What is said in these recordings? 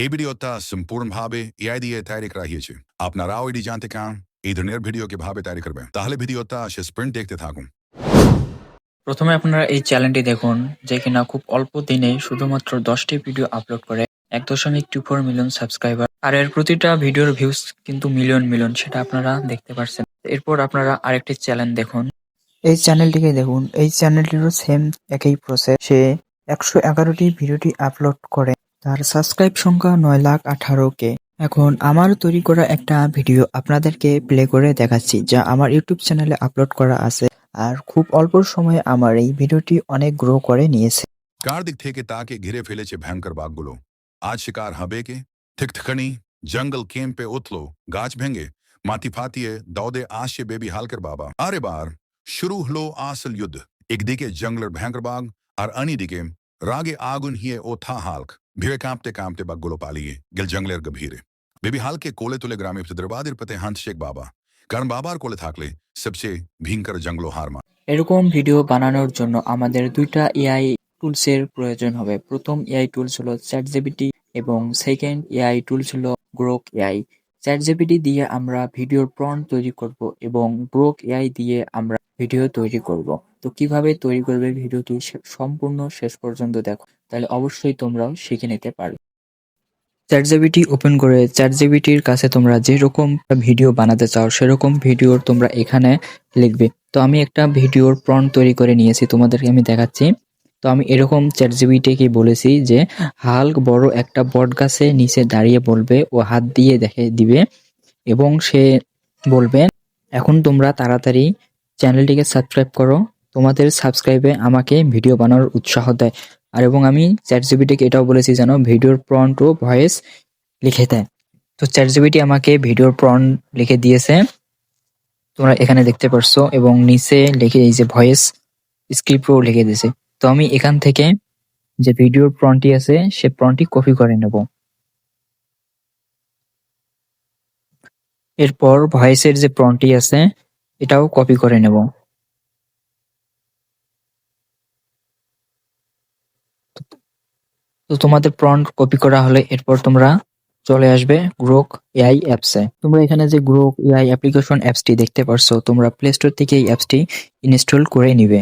এই ভিডিওটা সম্পূর্ণভাবে এআই দিয়ে তৈরি করা হয়েছে। আপনারাও এটি জানতে চান এই ধরনের ভিডিও কিভাবে তৈরি করবেন, তাহলে ভিডিওটা শেষ পর্যন্ত দেখতে থাকুন। প্রথমে আপনারা এই চ্যানেলটি দেখুন, যে কিনা খুব অল্প দিনে শুধুমাত্র 10টি ভিডিও আপলোড করে 1.24 মিলিয়ন সাবস্ক্রাইবার, আর এর প্রতিটা ভিডিওর ভিউজ কিন্তু মিলিয়ন, সেটা আপনারা দেখতে পাচ্ছেন। এরপর আপনারা আরেকটি চ্যানেল দেখুন, এই চ্যানেলটিকে দেখুন। এই চ্যানেলটিরও সেম একই প্রসেস। সে 111টি ভিডিওটি আপলোড করে, তার সাবস্ক্রাইব সংখ্যা 9,18,000 এখন আমার তৈরি করা একটা ভিডিও আপনাদেরকে প্লে করে দেখাচ্ছি, যা আমার ইউটিউব চ্যানেলে আপলোড করা আছে, আর খুব অল্প সময়ে আমার এই ভিডিওটি অনেক গ্রো করে নিয়েছে। চারদিক থেকে তাকে ঘিরে ফেলেছে ভয়ঙ্কর বাঘগুলো। আজ শিকার হবে কে? ঠিকঠাকানি জঙ্গল ক্যাম্পে উঠলো, গাছ ভেঙে মাটি ফাটিয়ে দৌড়ে আসে বেবি হালকের বাবা। আর এবার শুরু হলো আসল যুদ্ধ। একদিকে জঙ্গলের ভয়ঙ্কর বাঘ, আর অন্যদিকে রাগে আগুন হিয়ে ওঠা হাল্ক। ভিড়ে কাঁপতে কাঁপতে বাঘগুলো পালিয়ে গেল জঙ্গলের গভীরে। বেবি হালকে কোলে তুলে গ্রামে দরবাদের পথে হাঁটছে বাবা, কারণ বাবার কোলে থাকলে সবচেয়ে ভয়ঙ্কর জঙ্গল হার মানে। এরকম ভিডিও বানানোর জন্য আমাদের দুইটা এআই টুলসের প্রয়োজন হবে। প্রথম এআই টুলস হলো চ্যাটজিপিটি এবং সেকেন্ড এআই টুলস হলো গ্রোক এআই। চ্যাটজিপিটি দিয়ে আমরা ভিডিওর প্রম্পট তৈরি করব এবং গ্রোক এআই দিয়ে আমরা ভিডিও তৈরি করব। তো কিভাবে তৈরি করবে ভিডিওটি সম্পূর্ণ শেষ পর্যন্ত দেখো, তাহলে অবশ্যই তোমরাও শিখে নিতে পারবে। চ্যাটজিপিটি ওপেন করে চ্যাটজিপিটির কাছে তোমরা যেরকম ভিডিও বানাতে চাও সেরকম ভিডিওর তোমরা এখানে লিখবে। তো আমি একটা ভিডিওর প্রম্পট তৈরি করে নিয়েছি, তোমাদেরকে আমি দেখাচ্ছি। তো আমি এরকম চ্যাটজিপিটিকে বলেছি যে হাল্ক বড় একটা বট গাছে নিচে দাঁড়িয়ে বলবে, ও হাত দিয়ে দেখে দিবে এবং সে বলবে, এখন তোমরা তাড়াতাড়ি চ্যানেলটিকে সাবস্ক্রাইব করো, তোমাদের সাবস্ক্রাইবে আমাকে ভিডিও বানানোর উৎসাহ দেয়। আর এবং আমি চ্যাটজিপিটিকে এটাও বলেছি যেন ভিডিওর প্রম্পট ও ভয়েস লিখে দেয়। তো চ্যাটজিপিটি আমাকে ভিডিওর প্রম্পট লিখে দিয়েছে, তোমরা এখানে দেখতে পারছো, এবং নিচে লিখে এই যে ভয়েস স্ক্রিপ্টও লিখে দিয়েছে। তো আমি এখান থেকে যে ভিডিওর প্রম্পটটি আছে সে প্রম্পটটি কপি করে নেব। এরপর ভয়েসের যে প্রম্পটটি আছে এটাও কপি করে নেব। তো তোমাদের প্রম্পট কপি করা হলে এরপর তোমরা চলে আসবে গ্রোক এআই অ্যাপসে। তোমরা এখানে যে গ্রোক এআই অ্যাপ্লিকেশন অ্যাপসটি দেখতে পারছো, তোমরা প্লে স্টোর থেকে এই অ্যাপসটি ইনস্টল করে নিবে।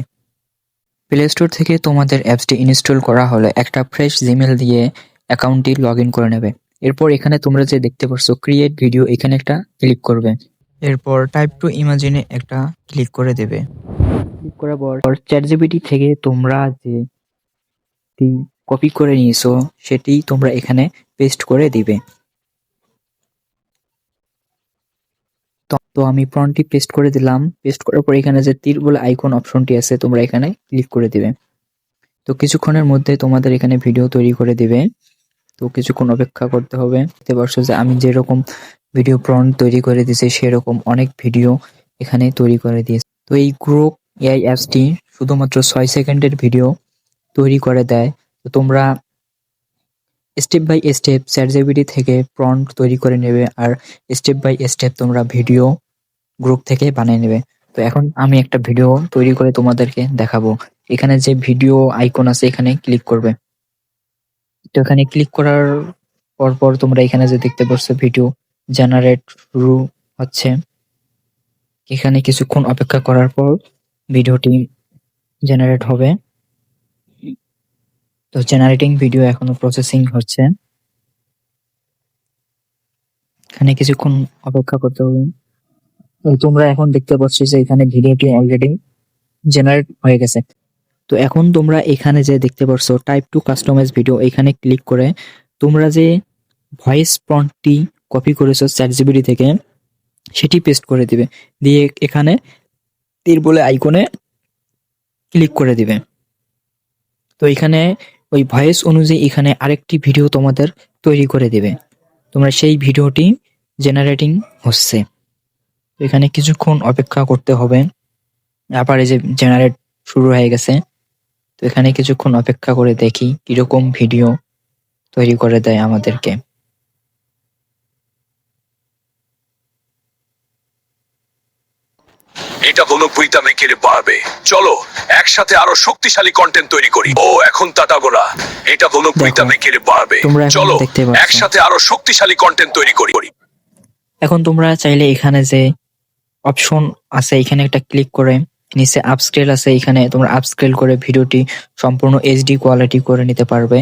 প্লে স্টোর থেকে তোমাদের অ্যাপসটি ইনস্টল করা হলে একটা ফ্রেশ জিমেল দিয়ে অ্যাকাউন্টটি লগ ইন করে নেবে। এরপর এখানে তোমরা যে দেখতে পারছো ক্রিয়েট ভিডিও, এখানে একটা ক্লিক করবে। এরপর টাইপ টু ইমাজিনে একটা ক্লিক করে দেবে। ক্লিক করার পর চ্যাটজিপিটি থেকে তোমরা যে কপি করে নিয়েছো সেটি তোমরা এখানে পেস্ট করে দিবে। তো আমি প্রম্পটটি পেস্ট করে দিলাম। পেস্ট করার পর এখানে যে তীর বলে আইকন অপশনটি আছে তোমরা এখানে ক্লিক করে দিবে। তো কিছুক্ষণের মধ্যে তোমাদের এখানে ভিডিও তৈরি করে দিবে। তো কিছুক্ষণ অপেক্ষা করতে হবে। দেখতে পারছো যে আমি যেরকম ভিডিও প্রম্পট তৈরি করে দিয়েছি সেরকম অনেক ভিডিও এখানে তৈরি করে দিয়েছে। তো এই গ্রোক এআই অ্যাপসটি শুধুমাত্র 6 সেকেন্ডের ভিডিও তৈরি করে দেয়। তো তোমরা স্টেপ বাই স্টেপ চ্যাটজিপিটি থেকে প্রম্পট তৈরি করে নেবে, আর স্টেপ বাই স্টেপ তোমরা ভিডিও গ্রুপ থেকে বানিয়ে নেবে। তো এখন আমি একটা ভিডিও তৈরি করে তোমাদেরকে দেখাবো। এখানে যে ভিডিও আইকন আছে এখানে ক্লিক করবে। তো এখানে ক্লিক করার পর তোমরা এখানে যে দেখতে পাচ্ছ ভিডিও জেনারেট শুরু হচ্ছে। এখানে কিছুক্ষণ অপেক্ষা করার পর ভিডিওটি জেনারেট হবে। তো জেনারেটিং ভিডিও এখনো প্রসেসিং হচ্ছে, এখানে কিছুক্ষণ অপেক্ষা করতে হবে। তোমরা এখন দেখতে পাচ্ছ যে এখানে ভিডিওটি অলরেডি জেনারেট হয়ে গেছে। তো এখন তোমরা এখানে যে দেখতে পারছো টাইপ টু কাস্টমাইজ ভিডিও, এখানে ক্লিক করে তোমরা যে ভয়েস প্রম্পটটি কপি করেছো চ্যাটজিপিটি থেকে সেটি পেস্ট করে দিবে। দিয়ে এখানে তীর বলে আইকনে ক্লিক করে দিবে। তো এখানে ওই ভয়েস অনুযায়ী এখানে আরেকটি ভিডিও তোমাদের তৈরি করে দিবে। তোমরা সেই ভিডিওটি জেনারেটিং হচ্ছে। তো এখানে কিছুক্ষণ অপেক্ষা করতে হবে। আবার এই যে জেনারেট শুরু হয়ে গেছে। তো এখানে কিছুক্ষণ অপেক্ষা করে দেখি কিরকম ভিডিও তৈরি করে দেয় আমাদেরকে। এটা হলো বুইতা মেকেলে পারবে। চলো একসাথে আরো শক্তিশালী কন্টেন্ট তৈরি করি। ও এখন তাতাগোনা, এটা হলো বুইতা দেখো, মেকেলে পারবে। তোমরা এখন চলো দেখতে পাচ্ছ। একসাথে আরো শক্তিশালী কন্টেন্ট তৈরি করি। এখন তোমরা চাইলে এখানে যে অপশন আছে এখানে একটা ক্লিক করে নিচে আপস্কেল আছে, এখানে তোমরা আপস্কেল করে ভিডিওটি সম্পূর্ণ এইচডি কোয়ালিটি করে নিতে পারবে।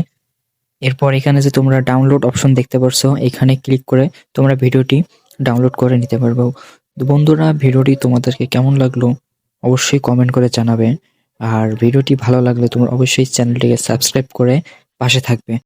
এরপর এখানে যে তোমরা ডাউনলোড অপশন দেখতে পারছো, এখানে ক্লিক করে তোমরা ভিডিওটি ডাউনলোড করে নিতে পারবে। তো বন্ধুরা, ভিডিওটি তোমাদেরকে কেমন লাগলো অবশ্যই কমেন্ট করে জানাবে। আর ভিডিওটি ভালো লাগলে তোমরা অবশ্যই চ্যানেলটিকে সাবস্ক্রাইব করে পাশে থাকবে।